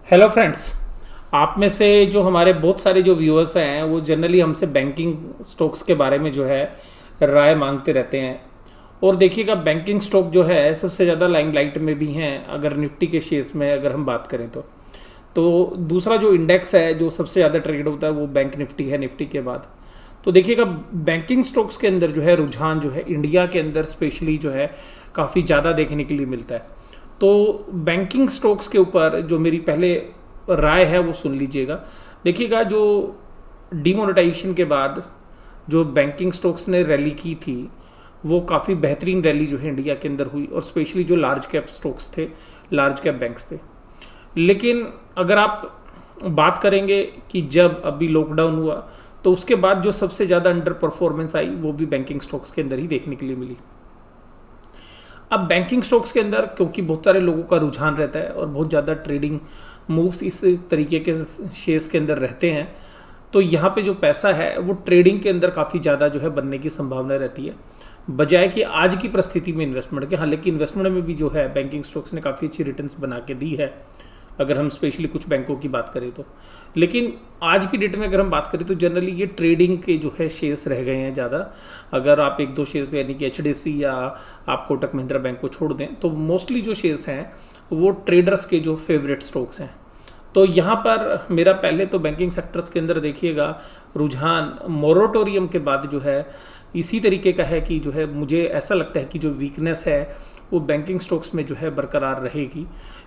Hello friends. आप में से जो हमारे बहुत सारे जो व्यूअर्स हैं वो जनरली हमसे बैंकिंग स्टॉक्स के बारे में जो है राय मांगते रहते हैं। और देखिएगा बैंकिंग स्टॉक जो है सबसे ज़्यादा लाइमलाइट में भी हैं अगर निफ्टी के शेयर्स में अगर हम बात करें तो दूसरा जो इंडेक्स है जो सबसे ज़्यादा ट्रेड होता है वो बैंक निफ्टी है निफ्टी के बाद। तो देखिएगा बैंकिंग स्टॉक्स के अंदर जो है रुझान जो है इंडिया के अंदर स्पेशली जो है काफ़ी ज़्यादा देखने के लिए मिलता है। तो बैंकिंग स्टॉक्स के ऊपर जो मेरी पहले राय है वो सुन लीजिएगा। देखिएगा जो डिमोनेटाइजेशन के बाद जो बैंकिंग स्टॉक्स ने रैली की थी वो काफ़ी बेहतरीन रैली जो है इंडिया के अंदर हुई और स्पेशली जो लार्ज कैप स्टॉक्स थे, लार्ज कैप बैंक्स थे। लेकिन अगर आप बात करेंगे कि जब अभी लॉकडाउन हुआ तो उसके बाद जो सबसे ज़्यादा अंडर परफॉर्मेंस आई वो भी बैंकिंग स्टॉक्स के अंदर ही देखने के लिए मिली। अब बैंकिंग स्टॉक्स के अंदर क्योंकि बहुत सारे लोगों का रुझान रहता है और बहुत ज़्यादा ट्रेडिंग मूव्स इस तरीके के शेयर्स के अंदर रहते हैं, तो यहाँ पे जो पैसा है वो ट्रेडिंग के अंदर काफ़ी ज़्यादा जो है बनने की संभावना रहती है बजाय कि आज की परिस्थिति में इन्वेस्टमेंट के। हालांकि इन्वेस्टमेंट में भी जो है बैंकिंग स्टॉक्स ने काफ़ी अच्छी रिटर्न्स बना के दी है अगर हम स्पेशली कुछ बैंकों की बात करें तो। लेकिन आज की डेट में अगर हम बात करें तो जनरली ये ट्रेडिंग के जो है शेयर्स रह गए हैं ज़्यादा। अगर आप एक दो शेयर्स यानी कि HDFC या आप कोटक महिंद्रा बैंक को छोड़ दें तो मोस्टली जो शेयर्स हैं वो ट्रेडर्स के जो फेवरेट स्टॉक्स हैं। तो यहाँ पर मेरा पहले तो बैंकिंग सेक्टर्स के अंदर देखिएगा रुझान मोरेटोरियम के बाद जो है इसी तरीके का है कि जो है मुझे ऐसा लगता है कि जो वीकनेस है वो बैंकिंग स्टॉक्स में जो है बरकरार रहेगी।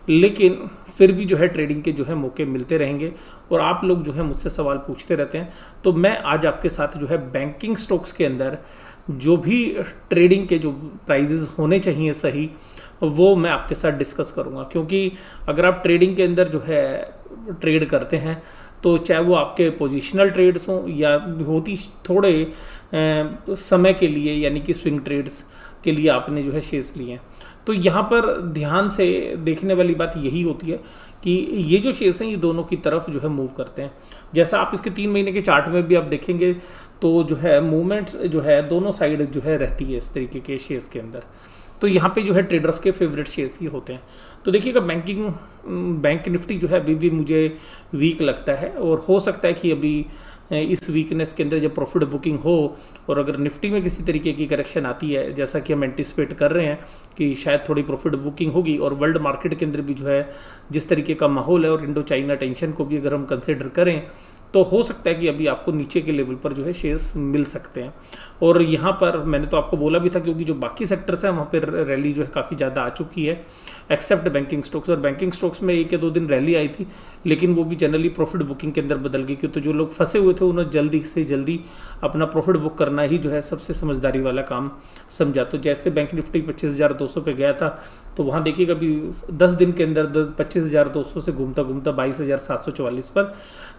लेकिन फिर भी जो है ट्रेडिंग के जो है मौके मिलते रहेंगे और आप लोग जो है मुझसे सवाल पूछते रहते हैं, तो मैं आज आपके साथ जो है बैंकिंग स्टॉक्स के अंदर जो भी ट्रेडिंग के जो प्राइजेस होने चाहिए सही वो मैं आपके साथ डिस्कस करूंगा। क्योंकि अगर आप ट्रेडिंग के अंदर जो है ट्रेड करते हैं तो चाहे वो आपके पोजिशनल ट्रेड्स हों या बहुत ही थोड़े समय के लिए यानी कि स्विंग ट्रेड्स के लिए आपने जो है शेयर्स लिए हैं, तो यहाँ पर ध्यान से देखने वाली बात यही होती है कि ये जो शेयर्स हैं ये दोनों की तरफ जो है मूव करते हैं। जैसा आप इसके 3 महीने के चार्ट में भी आप देखेंगे तो जो है मूवमेंट जो है दोनों साइड जो है रहती है इस तरीके के शेयर्स के अंदर। तो यहाँ पे जो है ट्रेडर्स के फेवरेट शेयर्स ही होते हैं। तो देखिएगा बैंक निफ्टी जो है अभी भी मुझे वीक लगता है और हो सकता है कि अभी इस वीकनेस के अंदर जब प्रॉफिट बुकिंग हो और अगर निफ्टी में किसी तरीके की करेक्शन आती है जैसा कि हम एंटिसिपेट कर रहे हैं कि शायद थोड़ी प्रॉफिट बुकिंग होगी और वर्ल्ड मार्केट के अंदर भी जो है जिस तरीके का माहौल है और इंडो चाइना टेंशन को भी अगर हम कंसिडर करें तो हो सकता है कि अभी आपको नीचे के लेवल पर जो है शेयर्स मिल सकते हैं। और यहाँ पर मैंने तो आपको बोला भी था क्योंकि जो बाकी सेक्टर्स हैं वहाँ पर रैली जो है काफ़ी ज़्यादा आ चुकी है एक्सेप्ट बैंकिंग स्टॉक्स। और बैंकिंग स्टॉक्स में 1 या 2 दिन रैली आई थी लेकिन वो भी जनरली प्रॉफिट बुकिंग के अंदर बदल गई क्योंकि तो जो लोग फंसे हुए थे उन्होंने जल्दी से जल्दी अपना प्रॉफिट बुक करना ही जो है सबसे समझदारी वाला काम समझा। तो जैसे बैंक निफ्टी 25,200 पे गया था तो वहाँ देखिएगा अभी 10 दिन के अंदर 25,200 से घूमता घूमता 22,744 पर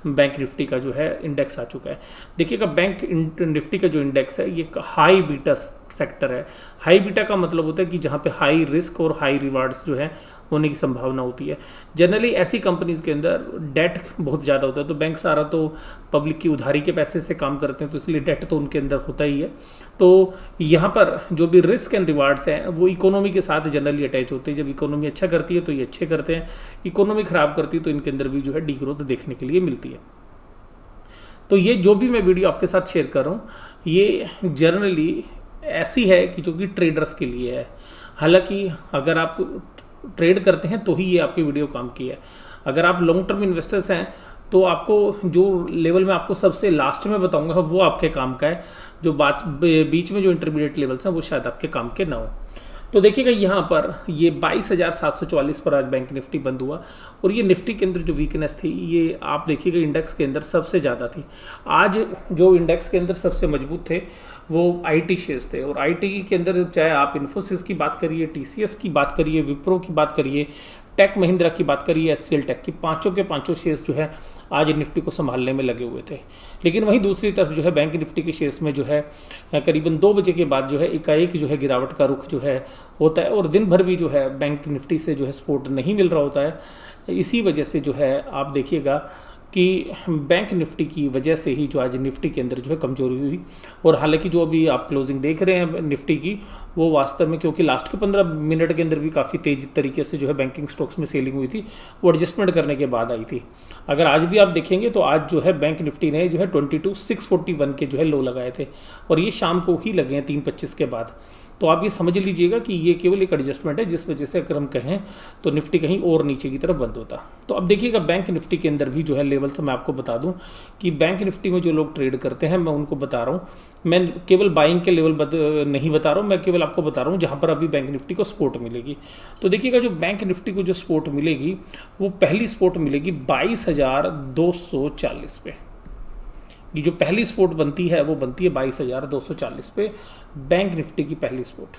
बैंक निफ्टी का जो है इंडेक्स आ चुका है। देखिएगा बैंक निफ्टी का जो इंडेक्स है ये हाई बीटा सेक्टर है। हाई बीटा का मतलब होता है कि जहाँ पे हाई रिस्क और हाई रिवार्ड्स जो है होने की संभावना होती है। जनरली ऐसी कंपनीज के अंदर डेट बहुत ज़्यादा होता है तो बैंक सारा तो पब्लिक की उधारी के पैसे से काम करते हैं तो इसलिए डेट तो उनके अंदर होता ही है। तो यहाँ पर जो भी रिस्क एंड रिवार्ड्स हैं वो इकोनॉमी के साथ जनरली अटैच होते हैं। जब इकोनॉमी अच्छा करती है तो ये अच्छे करते हैं, इकोनॉमी ख़राब करती है तो इनके अंदर भी जो है डी ग्रोथ देखने के लिए मिलती है। तो ये जो भी मैं वीडियो आपके साथ शेयर कर रहा हूँ ये जनरली ऐसी है कि जो कि ट्रेडर्स के लिए है। हालांकि अगर आप ट्रेड करते हैं तो ही ये आपकी वीडियो काम की है। अगर आप लॉन्ग टर्म इन्वेस्टर्स हैं तो आपको जो लेवल में आपको सबसे लास्ट में बताऊंगा वो आपके काम का है। जो बात बीच में जो इंटरमीडिएट लेवल्स हैं वो शायद आपके काम के ना हो। तो देखिएगा यहाँ पर ये 22,744 पर आज बैंक निफ्टी बंद हुआ और ये निफ्टी के अंदर जो वीकनेस थी ये आप देखिएगा इंडेक्स के अंदर सबसे ज़्यादा थी। आज जो इंडेक्स के अंदर सबसे मजबूत थे वो IT शेयर्स थे और IT के अंदर चाहे आप इन्फोसिस की बात करिए, TCS की बात करिए, विप्रो की बात करिए, टेक महिंद्रा की बात करिए, HCL टेक की, पांचों के पांचों शेयर्स जो है आज निफ्टी को संभालने में लगे हुए थे। लेकिन वहीं दूसरी तरफ जो है बैंक निफ्टी के शेयर्स में जो है करीबन 2 बजे के बाद जो है एकाएक जो है गिरावट का रुख जो है होता है और दिन भर भी जो है बैंक निफ्टी से जो है सपोर्ट नहीं मिल रहा होता है। इसी वजह से जो है आप देखिएगा कि बैंक निफ्टी की वजह से ही जो आज निफ्टी के अंदर जो है कमजोरी हुई। और हालांकि जो अभी आप क्लोजिंग देख रहे हैं निफ्टी की, वो वास्तव में क्योंकि लास्ट के 15 मिनट के अंदर भी काफ़ी तेज तरीके से जो है बैंकिंग स्टॉक्स में सेलिंग हुई थी, वो एडजस्टमेंट करने के बाद आई थी। अगर आज भी आप देखेंगे तो आज जो है बैंक निफ्टी ने जो है 22,641 के जो है लो लगाए थे, और ये शाम को ही लगे हैं 3:25 के बाद। तो आप ये समझ लीजिएगा कि ये केवल एक एडजस्टमेंट है, जिस वजह से अगर हम कहें तो निफ्टी कहीं और नीचे की तरफ बंद होता। तो अब देखिएगा बैंक निफ्टी के अंदर भी जो है लेवल्स मैं आपको बता दूं कि बैंक निफ्टी में जो लोग ट्रेड करते हैं मैं उनको बता रहा हूँ, मैं केवल बाइंग के लेवल नहीं बता रहा हूँ, मैं केवल आपको बता रहा हूँ जहाँ पर अभी बैंक निफ्टी को सपोर्ट मिलेगी। तो देखिएगा जो बैंक निफ्टी को जो सपोर्ट मिलेगी, वो पहली सपोर्ट मिलेगी 22,240 पे। ये जो पहली सपोर्ट बनती है वो बनती है 22,240 पे, बैंक निफ्टी की पहली सपोर्ट।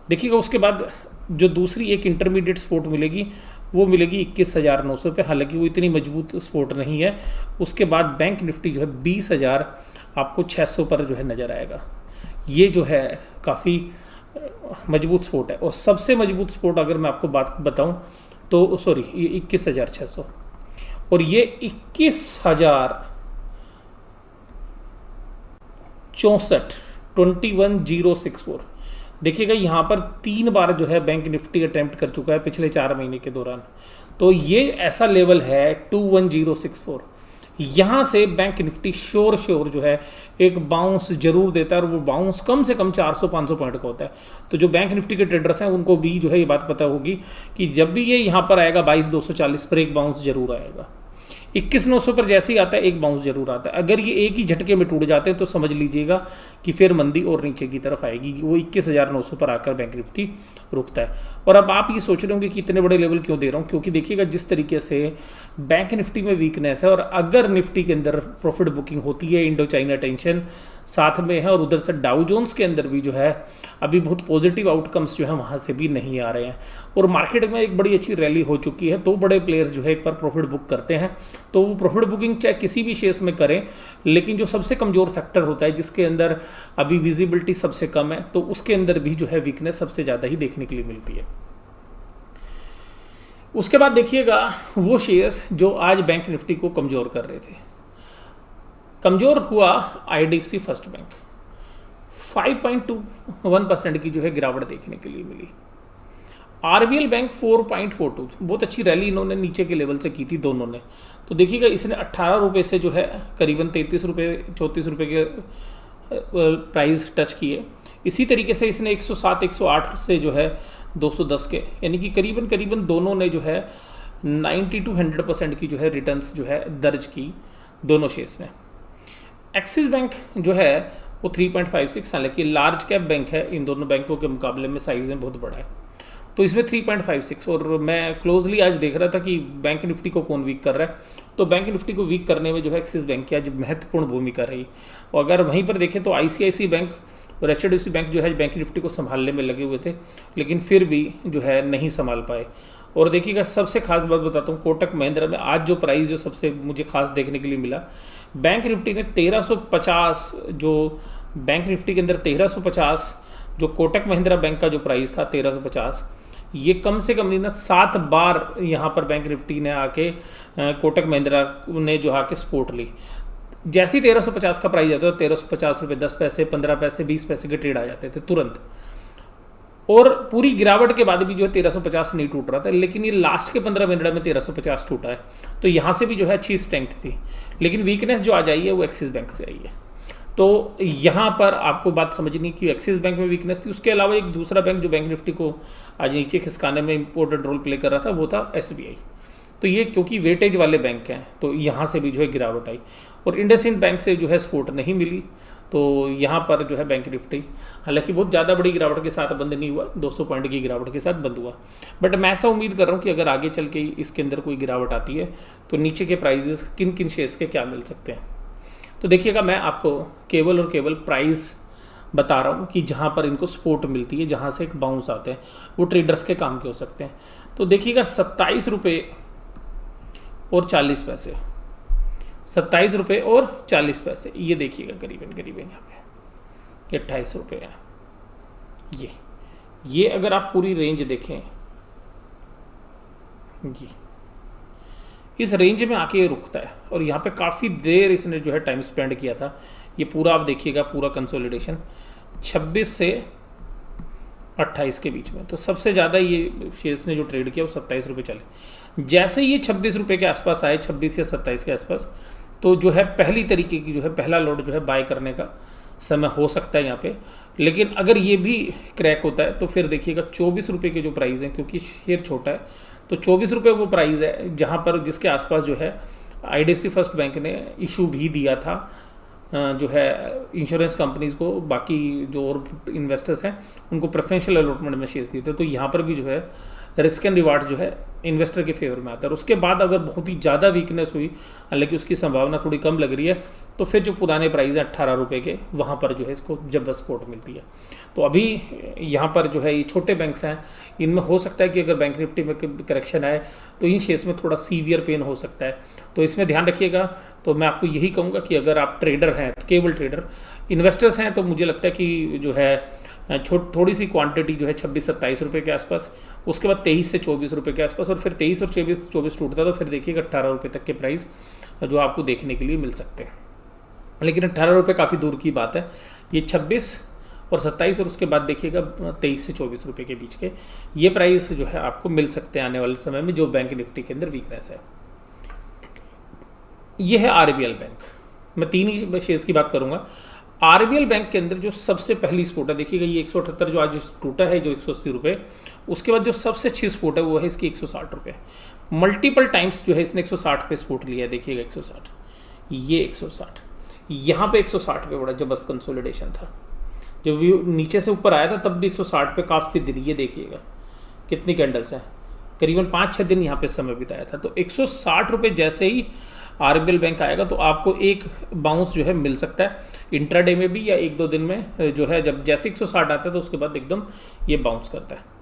देखिएगा उसके बाद जो दूसरी एक इंटरमीडिएट सपोर्ट मिलेगी वो मिलेगी 21,900 पे, हालांकि वो इतनी मजबूत सपोर्ट नहीं है। उसके बाद बैंक निफ्टी जो है 20,000 आपको 600 पर जो है नज़र आएगा। ये जो है काफ़ी मजबूत सपोर्ट है। और सबसे मजबूत सपोर्ट अगर मैं आपको बात बताऊं तो सॉरी, ये 21,600 और ये 21,064 देखिएगा यहाँ पर 3 बार जो है बैंक निफ्टी अटेम्प्ट कर चुका है पिछले 4 महीने के दौरान। तो ये ऐसा लेवल है 21,064, यहाँ से बैंक निफ्टी श्योर जो है एक बाउंस जरूर देता है, और वो बाउंस कम से कम 400-500 पॉइंट का होता है। तो जो बैंक निफ्टी के ट्रेडर्स हैं उनको भी जो है ये बात पता होगी कि जब भी ये यहाँ पर आएगा 22,240 पर एक बाउंस जरूर आएगा। 21,900 पर जैसे ही आता है एक बाउंस जरूर आता है। अगर ये एक ही झटके में टूट जाते हैं तो समझ लीजिएगा कि फिर मंदी और नीचे की तरफ आएगी। वो 21,900 पर आकर बैंक निफ्टी रुकता है। और अब आप ये सोच रहे होंगे कि इतने बड़े लेवल क्यों दे रहा हूँ, क्योंकि देखिएगा जिस तरीके से बैंक निफ्टी में वीकनेस है, और अगर निफ्टी के अंदर प्रॉफिट बुकिंग होती है, इंडो चाइना टेंशन साथ में है, और उधर से डाउ जोन्स के अंदर भी जो है अभी बहुत पॉजिटिव आउटकम्स जो है वहाँ से भी नहीं आ रहे हैं, और मार्केट में एक बड़ी अच्छी रैली हो चुकी है। तो बड़े प्लेयर्स जो है एक बार प्रॉफिट बुक करते हैं, तो वो प्रॉफिट बुकिंग चाहे किसी भी शेयर्स में करें, लेकिन जो सबसे कमज़ोर सेक्टर होता है जिसके अंदर अभी विजिबिलिटी सबसे कम है, तो उसके अंदर भी जो है वीकनेस सबसे ज़्यादा ही देखने के लिए मिलती है। उसके बाद देखिएगा वो शेयर्स जो आज बैंक निफ्टी को कमज़ोर कर रहे थे। कमज़ोर हुआ IDFC फर्स्ट बैंक, 5.21% की जो है गिरावट देखने के लिए मिली। RBL बैंक 4.42, बहुत अच्छी रैली इन्होंने नीचे के लेवल से की थी दोनों ने। तो देखिएगा इसने 18 रुपये से जो है करीबन 33 रुपये 34 रुपये के प्राइस टच किए। इसी तरीके से इसने 107 108 से जो है 210 के, यानी कि करीबन दोनों ने जो है 90 to 100% की जो है रिटर्न्स जो है दर्ज की दोनों शेयर्स ने। एक्सिस बैंक जो है वो 3.56, हालांकि लार्ज कैप बैंक है, इन दोनों बैंकों के मुकाबले में साइज में बहुत बड़ा है, तो इसमें 3.56। और मैं क्लोजली आज देख रहा था कि बैंक निफ्टी को कौन वीक कर रहा है, तो बैंक निफ्टी को वीक करने में जो है एक्सिस बैंक की आज महत्वपूर्ण भूमिका रही। और अगर वहीं पर देखें तो ICICI बैंक और HDFC बैंक जो है बैंक निफ्टी को संभालने में लगे हुए थे, लेकिन फिर भी जो है नहीं संभाल पाए। और देखिएगा सबसे खास बात बताता हूँ, कोटक महिंद्रा में आज जो प्राइस जो सबसे मुझे खास देखने के लिए मिला, बैंक निफ्टी ने 1350, जो बैंक निफ्टी के अंदर 1350 जो कोटक महिंद्रा बैंक का जो प्राइस था 1350, ये कम से कम नहीं ना 7 बार यहाँ पर बैंक निफ्टी ने आके कोटक महिंद्रा ने जो आके सपोर्ट ली। जैसे ही 1350 का प्राइस आता था 1350 रुपये 10 पैसे 15 पैसे 20 पैसे के ट्रेड आ जाते थे तुरंत, और पूरी गिरावट के बाद भी जो है 1350 नहीं टूट रहा था, लेकिन ये लास्ट के 15 मिनट में 1350 टूटा है। तो यहाँ से भी जो है अच्छी स्ट्रेंथ थी, लेकिन वीकनेस जो आज आई है वो एक्सिस बैंक से आई है। तो यहाँ पर आपको बात समझनी कि एक्सिस बैंक में वीकनेस थी। उसके अलावा एक दूसरा बैंक जो बैंक निफ्टी को आज नीचे खिसकाने में इंपॉर्टेंट रोल प्ले कर रहा था वो था SBI। तो ये क्योंकि वेटेज वाले बैंक हैं तो यहाँ से भी जो है गिरावट आई, और इंडसइंड बैंक से जो है सपोर्ट नहीं मिली, तो यहाँ पर जो है बैंक निफ्टी हालांकि बहुत ज़्यादा बड़ी गिरावट के साथ बंद नहीं हुआ, 200 पॉइंट की गिरावट के साथ बंद हुआ। बट मैं ऐसा उम्मीद कर रहा हूँ कि अगर आगे चल के इसके अंदर कोई गिरावट आती है तो नीचे के प्राइजेस किन किन शेयर्स के क्या मिल सकते हैं। तो देखिएगा मैं आपको केवल और केवल प्राइस बता रहा हूँ कि जहाँ पर इनको सपोर्ट मिलती है, जहाँ से एक बाउंस आते हैं, वो ट्रेडर्स के काम के हो सकते हैं। तो देखिएगा 27 रुपये और 40 पैसे, 27 रुपये और 40 पैसे, ये देखिएगा करीबन यहाँ पे 28 रुपये है। ये अगर आप पूरी रेंज देखें, इस रेंज में आके ये रुकता है और यहाँ पे काफ़ी देर इसने जो है टाइम स्पेंड किया था। ये पूरा आप देखिएगा, पूरा कंसोलिडेशन 26 से 28 के बीच में, तो सबसे ज़्यादा ये शेयर्स ने जो ट्रेड किया वो 27 रुपये चले। जैसे ये 26 रुपये के आसपास आए, 26 या 27 के आसपास, तो जो है पहली तरीके की जो है पहला लॉट जो है बाय करने का समय हो सकता है यहाँ पे। लेकिन अगर ये भी क्रैक होता है तो फिर देखिएगा 24 रुपये के जो प्राइस है, क्योंकि शेयर छोटा है तो 24 रुपये वो प्राइस है जहाँ पर जिसके आसपास जो है IDFC फर्स्ट बैंक ने इशू भी दिया था जो है इंश्योरेंस कंपनीज़ को, बाकी जो और इन्वेस्टर्स हैं उनको प्रेफरेंशियल अलॉटमेंट में शेयर्स दिए थे। तो यहाँ पर भी जो है रिस्क एंड रिवार्ड जो है इन्वेस्टर के फेवर में आता है। और उसके बाद अगर बहुत ही ज़्यादा वीकनेस हुई, हालांकि उसकी संभावना थोड़ी कम लग रही है, तो फिर जो पुराने प्राइस हैं 18 रुपये के, वहाँ पर जो है इसको जब सपोर्ट मिलती है। तो अभी यहाँ पर जो है ये छोटे बैंक्स हैं, इनमें हो सकता है कि अगर बैंक निफ्टी में करेक्शन आए तो इन शेयर्स में थोड़ा सीवियर पेन हो सकता है, तो इसमें ध्यान रखिएगा। तो मैं आपको यही कहूँगा कि अगर आप ट्रेडर हैं, केवल ट्रेडर इन्वेस्टर्स हैं, तो मुझे लगता है कि जो है थोड़ी सी क्वांटिटी जो है 26-27 रुपये के आसपास, उसके बाद 23 से 24 रुपये के आसपास, और फिर 23 और 24 टूटता तो फिर देखिएगा 18 रुपये तक के प्राइस जो आपको देखने के लिए मिल सकते हैं। लेकिन 18 रुपये काफ़ी दूर की बात है। ये 26 और 27 और उसके बाद देखिएगा 23 से 24 रुपये के बीच के ये प्राइस जो है आपको मिल सकते हैं आने वाले समय में, जो बैंक निफ्टी के अंदर वीकनेस है। ये है RBL बैंक। मैं 3 ही शेयर्स की बात करूँगा। RBL बैंक के अंदर जो सबसे पहली स्पोर्ट है, देखिएगा ये 178 जो आज टूटा है, जो 180 रुपये, उसके बाद जो सबसे अच्छी स्पोर्ट है वो है इसकी 160 रुपये। मल्टीपल टाइम्स जो है इसने 160 पे स्पोर्ट लिया है, देखिएगा 160, ये 160, यहाँ पे 160 पे बड़ा जबरदस्त कंसोलिडेशन था। जब भी नीचे से ऊपर आया था तब भी 160 पे काफ़ी दिन, ये देखिएगा कितनी कैंडल्स हैं, करीबन 5-6 दिन यहाँ पे समय बिताया था। तो 160 रुपये जैसे ही RBL बैंक आएगा तो आपको एक बाउंस जो है मिल सकता है इंट्राडे में भी, या 1-2 दिन में जो है, जब जैसे 160 आता है तो उसके बाद एकदम ये बाउंस करता है।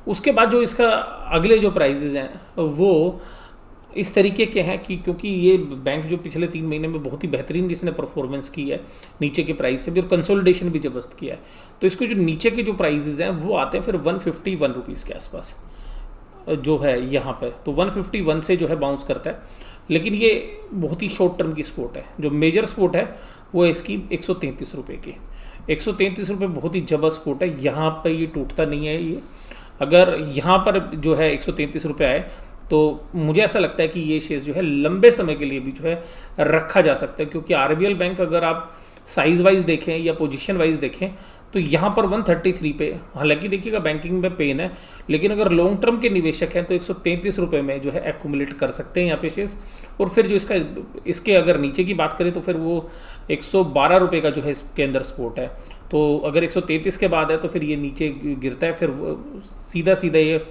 उसके बाद जो इसका अगले जो प्राइजेज हैं वो इस तरीके के हैं कि क्योंकि ये बैंक जो पिछले 3 महीने में बहुत ही बेहतरीन इसने परफॉर्मेंस की है नीचे के प्राइस से भी, और कंसोलिडेशन भी जबरदस्त किया है, तो इसको जो नीचे के जो प्राइजेज हैं वो आते हैं फिर 151 रुपीज़ के आसपास जो है यहाँ पे, तो 151 से जो है बाउंस करता है। लेकिन ये बहुत ही शॉर्ट टर्म की स्पोर्ट है। जो मेजर स्पोर्ट है वो है इसकी 133 रुपये की। 133 रुपये बहुत ही जबरदस्त स्पोर्ट है, यहाँ पर ये टूटता नहीं है। ये अगर यहाँ पर जो है 133 रुपये आए तो मुझे ऐसा लगता है कि ये शेयर जो है लंबे समय के लिए भी जो है रखा जा सकता है, क्योंकि RBL बैंक अगर आप साइज़ वाइज देखें या पोजीशन वाइज देखें तो यहाँ पर 133 पे, हालांकि देखिएगा बैंकिंग में पेन है, लेकिन अगर लॉन्ग टर्म के निवेशक हैं तो 133 रुपये में जो है एक्यूमुलेट कर सकते हैं यहाँ पे शेयर्स। और फिर जो इसके अगर नीचे की बात करें तो फिर वो 112 रुपये का जो है इसके अंदर सपोर्ट है। तो अगर 133 के बाद है तो फिर ये नीचे गिरता है, फिर सीधा सीधा ये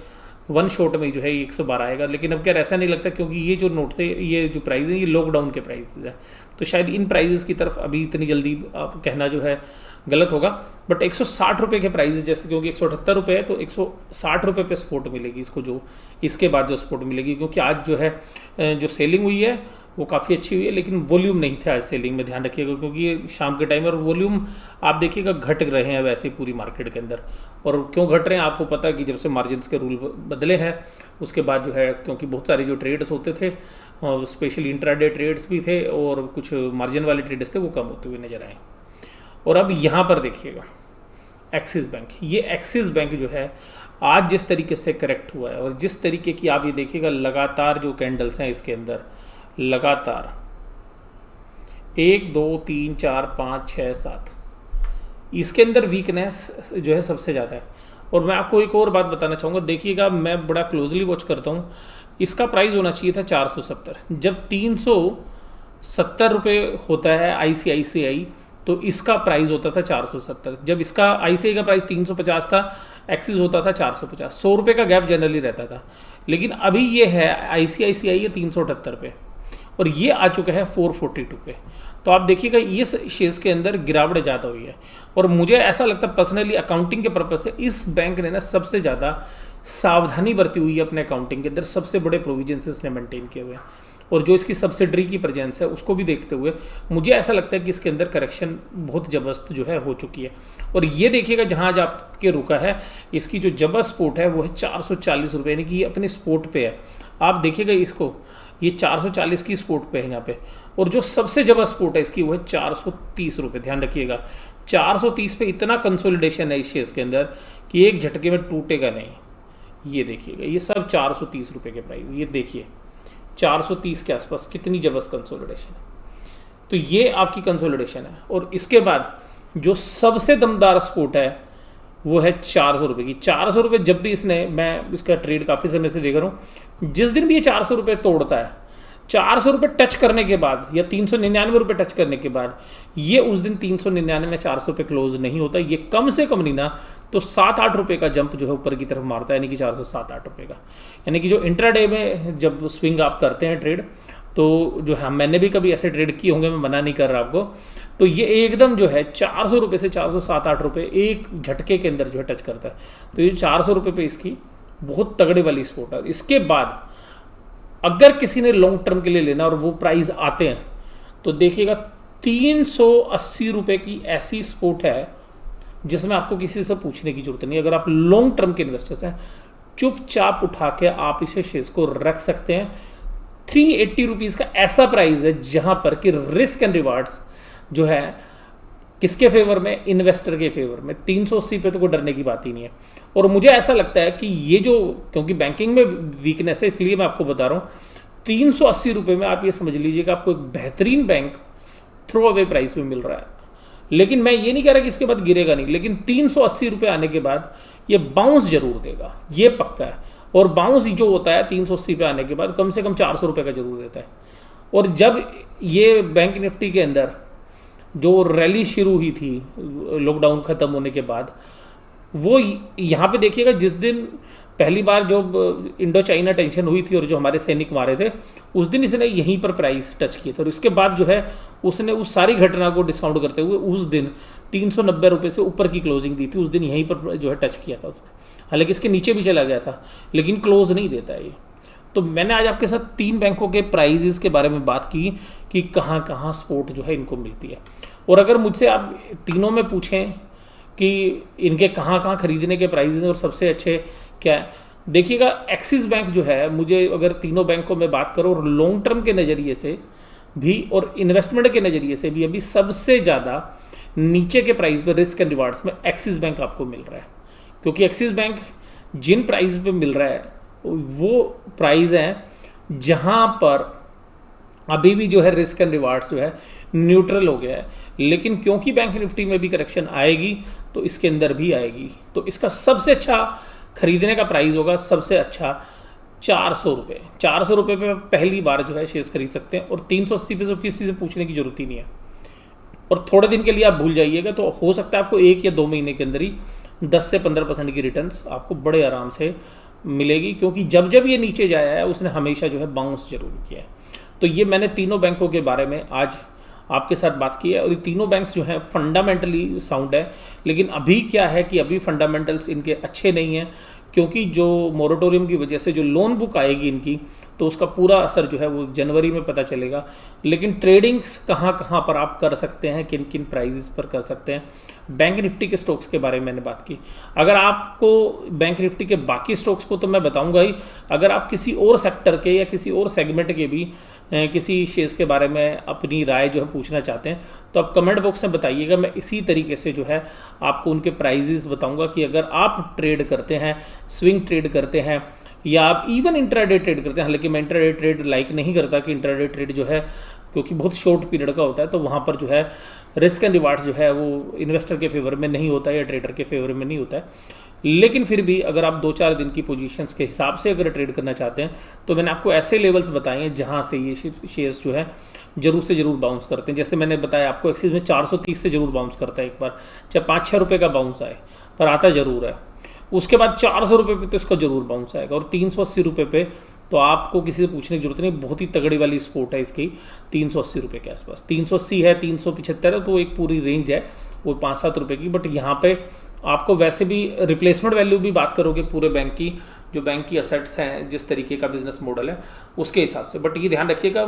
वन शॉट में जो है ये 112 आएगा। लेकिन अब क्या ऐसा नहीं लगता, क्योंकि ये जो नोट थे, ये जो प्राइस है ये लॉकडाउन के प्राइस है, तो शायद इन प्राइजेस की तरफ अभी इतनी जल्दी आप कहना जो है गलत होगा। बट 160 रुपये के प्राइस जैसे, क्योंकि 178 रुपये है तो 160 रुपये पे सपोर्ट मिलेगी इसको, जो इसके बाद जो सपोर्ट मिलेगी, क्योंकि आज जो है जो सेलिंग हुई है वो काफ़ी अच्छी हुई है, लेकिन वॉल्यूम नहीं था आज सेलिंग में, ध्यान रखिएगा, क्योंकि ये शाम के टाइम और वॉल्यूम आप देखिएगा घट रहे हैं वैसे पूरी मार्केट के अंदर। और क्यों घट रहे हैं आपको पता है कि जब से मार्जिन्स के रूल बदले हैं उसके बाद जो है, क्योंकि बहुत सारे जो ट्रेड्स होते थे, स्पेशली इंट्राडे ट्रेड्स भी थे और कुछ मार्जिन वाले ट्रेड्स थे, वो कम होते हुए नजर आए। और अब यहाँ पर देखिएगा एक्सिस बैंक, ये एक्सिस बैंक जो है आज जिस तरीके से करेक्ट हुआ है, और जिस तरीके की आप ये देखिएगा लगातार जो कैंडल्स हैं इसके अंदर, लगातार 1 2 3 4 5 6 7, इसके अंदर वीकनेस जो है सबसे ज़्यादा है। और मैं आपको एक और बात बताना चाहूँगा, देखिएगा मैं बड़ा क्लोजली वॉच करता हूँ, इसका प्राइस होना चाहिए था 470, जब 370 रुपये होता है ICICI तो इसका प्राइस होता था 470, जब इसका ICICI का प्राइस 350 था, एक्सिस होता था 450, 100 रुपये का गैप जनरली रहता था। लेकिन अभी ये है ICICI ये 378 पे और ये आ चुका है 442 पे। तो आप देखिएगा ये शेयर्स के अंदर गिरावट ज़्यादा हुई है, और मुझे ऐसा लगता है पर्सनली अकाउंटिंग के पर्पज से इस बैंक ने ना सबसे ज़्यादा सावधानी बरती हुई है अपने अकाउंटिंग के अंदर, सबसे बड़े प्रोविजंस इसने मेंटेन किए हुए हैं, और जो इसकी सब्सिडरी की प्रेजेंस है उसको भी देखते हुए मुझे ऐसा लगता है कि इसके अंदर करेक्शन बहुत ज़बरदस्त जो है हो चुकी है। और ये देखिएगा जहाँ आज आपके रुका है, इसकी जो जबरदस्त सपोर्ट है वो है 440 रुपये, यानी कि ये अपने सपोर्ट पे है। आप देखिएगा इसको, ये 440 की सपोर्ट पे है यहाँ पे। और जो सबसे ज़बरदस्त सपोर्ट है इसकी वो है 430 रुपये। ध्यान रखिएगा 430 पे इतना कंसोलिडेशन है इस शेयर के अंदर कि एक झटके में टूटेगा नहीं। ये देखिएगा ये सब 430 रुपये के प्राइस, ये देखिए 430 के आसपास कितनी ज़बरदस्त कंसोलिडेशन है। तो ये आपकी कंसोलिडेशन है। और इसके बाद जो सबसे दमदार सपोर्ट है वो है 400 रुपये की। 400 रुपये जब भी इसने, मैं इसका ट्रेड काफ़ी समय से देख रहा हूँ, जिस दिन भी ये 400 रुपये तोड़ता है, 400 रुपये टच करने के बाद या 399 रुपये टच करने के बाद ये उस दिन 399 में 400 पे क्लोज नहीं होता। ये कम से कम नहीं ना तो 7-8 रुपये का जंप जो है ऊपर की तरफ मारता है, यानी कि 407-8 रुपये का। यानी कि जो इंट्राडे में जब स्विंग आप करते हैं ट्रेड, तो जो है मैंने भी कभी ऐसे ट्रेड किए होंगे, मैं मना नहीं कर रहा आपको, तो ये एकदम जो है 400 रुपये से 407-8 रुपये एक झटके के अंदर जो है टच करता है। तो ये 400 रुपये पे इसकी बहुत तगड़े वाली सपोर्ट है। इसके बाद अगर किसी ने लॉन्ग टर्म के लिए लेना और वो प्राइस आते हैं तो देखिएगा 380 रुपये की ऐसी सपोर्ट है जिसमें आपको किसी से पूछने की जरूरत नहीं। अगर आप लॉन्ग टर्म के इन्वेस्टर्स हैं, चुपचाप उठा के आप इसे शेयर्स को रख सकते हैं। 380 रुपीज़ का ऐसा प्राइस है जहां पर कि रिस्क एंड रिवार्ड्स जो है किसके फेवर में, इन्वेस्टर के फेवर में। 380 पे तो कोई डरने की बात ही नहीं है। और मुझे ऐसा लगता है कि ये जो, क्योंकि बैंकिंग में वीकनेस है इसलिए मैं आपको बता रहा हूँ, 380 रुपये में आप ये समझ लीजिएगा आपको एक बेहतरीन बैंक थ्रो अवे प्राइस में मिल रहा है। लेकिन मैं ये नहीं कह रहा कि इसके बाद गिरेगा नहीं, लेकिन 380 रुपये आने के बाद ये बाउंस जरूर देगा, ये पक्का है। और बाउंस जो होता है 380 पे आने के बाद कम से कम 400 रुपये का जरूर देता है। और जब ये बैंक निफ्टी के अंदर जो रैली शुरू हुई थी लॉकडाउन ख़त्म होने के बाद, वो यहाँ पे देखिएगा जिस दिन पहली बार जो इंडो चाइना टेंशन हुई थी और जो हमारे सैनिक मारे थे, उस दिन इसने यहीं पर प्राइस टच किए थे। और इसके बाद जो है उसने उस सारी घटना को डिस्काउंट करते हुए उस दिन 390 रुपये से ऊपर की क्लोजिंग दी थी। उस दिन यहीं पर जो है टच किया था उसने, हालांकि इसके नीचे भी चला गया था, लेकिन क्लोज नहीं देता है ये। तो मैंने आज आपके साथ 3 बैंकों के प्राइजेस के बारे में बात की कि कहाँ कहाँ सपोर्ट जो है इनको मिलती है। और अगर मुझसे आप तीनों में पूछें कि इनके कहाँ कहाँ खरीदने के प्राइजेस और सबसे अच्छे क्या है, देखिएगा एक्सिस बैंक जो है, मुझे अगर तीनों बैंकों में बात करो और लॉन्ग टर्म के नज़रिए से भी और इन्वेस्टमेंट के नज़रिए से भी अभी सबसे ज़्यादा नीचे के प्राइस पर रिस्क एंड रिवार्ड्स में एक्सिस बैंक आपको मिल रहा है। क्योंकि एक्सिस बैंक जिन प्राइस पे मिल रहा है वो प्राइस हैं जहां पर अभी भी जो है रिस्क एंड रिवार्ड्स जो है न्यूट्रल हो गया है। लेकिन क्योंकि बैंक निफ्टी में भी करेक्शन आएगी तो इसके अंदर भी आएगी, तो इसका सबसे अच्छा खरीदने का प्राइस होगा सबसे अच्छा 400 रुपये। 400 रुपये पे पहली बार जो है शेयर्स खरीद सकते हैं। और 380 पे तो किसी से पूछने की जरूरत ही नहीं है। और थोड़े दिन के लिए आप भूल जाइएगा, तो हो सकता है आपको 1 या 2 महीने के अंदर ही 10 से 15% की रिटर्न्स आपको बड़े आराम से मिलेगी। क्योंकि जब जब ये नीचे जाया है उसने हमेशा जो है बाउंस जरूर किया है। तो ये मैंने तीनों बैंकों के बारे में आज आपके साथ बात की है। और ये तीनों बैंक्स जो हैं फंडामेंटली साउंड है। लेकिन अभी क्या है कि अभी फंडामेंटल्स इनके अच्छे नहीं हैं, क्योंकि जो मोरेटोरियम की वजह से जो लोन बुक आएगी इनकी, तो उसका पूरा असर जो है वो जनवरी में पता चलेगा। लेकिन ट्रेडिंग्स कहाँ कहाँ पर आप कर सकते हैं, किन किन प्राइजेस पर कर सकते हैं, बैंक निफ्टी के स्टॉक्स के बारे में मैंने बात की। अगर आपको बैंक निफ्टी के बाकी स्टॉक्स को तो मैं बताऊंगा ही, अगर आप किसी और सेक्टर के या किसी और सेगमेंट के भी किसी शेयर्स के बारे में अपनी राय जो है पूछना चाहते हैं तो आप कमेंट बॉक्स में बताइएगा। मैं इसी तरीके से जो है आपको उनके प्राइजेस बताऊंगा कि अगर आप ट्रेड करते हैं, स्विंग ट्रेड करते हैं या आप इवन इंट्राडे ट्रेड करते हैं, हालांकि मैं इंट्राडे ट्रेड लाइक नहीं करता कि इंट्राडे ट्रेड जो है क्योंकि बहुत शॉर्ट पीरियड का होता है, तो वहाँ पर जो है रिस्क एंड रिवार्ड्स जो है वो इन्वेस्टर के फेवर में नहीं होता है या ट्रेडर के फेवर में नहीं होता है। लेकिन फिर भी अगर आप 2-4 दिन की पोजीशंस के हिसाब से अगर ट्रेड करना चाहते हैं तो मैंने आपको ऐसे लेवल्स बताए हैं जहां से ये शेयर्स जो है जरूर से जरूर बाउंस करते हैं। जैसे मैंने बताया आपको एक्सिस में 430 से जरूर बाउंस करता है एक बार, चाहे 5-6 रुपये का बाउंस आए, पर आता जरूर है। उसके बाद 400 रुपये पे तो इसका जरूर बाउंस आएगा। और 380 रुपये पे तो आपको किसी से पूछने की जरूरत नहीं, बहुत ही तगड़ी वाली सपोर्ट है इसकी 380 रुपये के आसपास। 380 है, 375 है, तो एक पूरी रेंज है वो 5-7 रुपये की। बट यहाँ पे आपको वैसे भी रिप्लेसमेंट वैल्यू भी बात करोगे पूरे बैंक की, जो बैंक की असेट्स हैं, जिस तरीके का बिजनेस मॉडल है उसके हिसाब से। बट ये ध्यान रखिएगा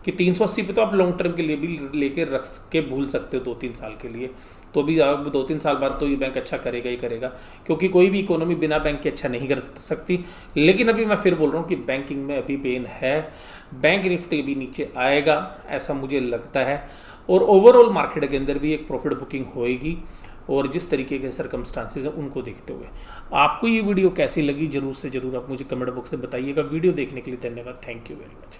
कि 380 पे तो आप लॉन्ग टर्म के लिए भी लेके रख के भूल सकते हो 2-3 साल के लिए, तो भी आप 2-3 साल बाद तो ये बैंक अच्छा करेगा ही करेगा। क्योंकि कोई भी इकोनॉमी बिना बैंक के अच्छा नहीं कर सकती। लेकिन अभी मैं फिर बोल रहा हूँ कि बैंकिंग में अभी पेन है, बैंक निफ्टी भी नीचे आएगा ऐसा मुझे लगता है, और ओवरऑल मार्केट के अंदर भी एक प्रॉफिट बुकिंग होएगी, और जिस तरीके के सर्कमस्टांसेस हैं उनको देखते हुए। आपको ये वीडियो कैसी लगी जरूर से ज़रूर आप मुझे कमेंट बॉक्स में बताइएगा। वीडियो देखने के लिए धन्यवाद। Thank you very much.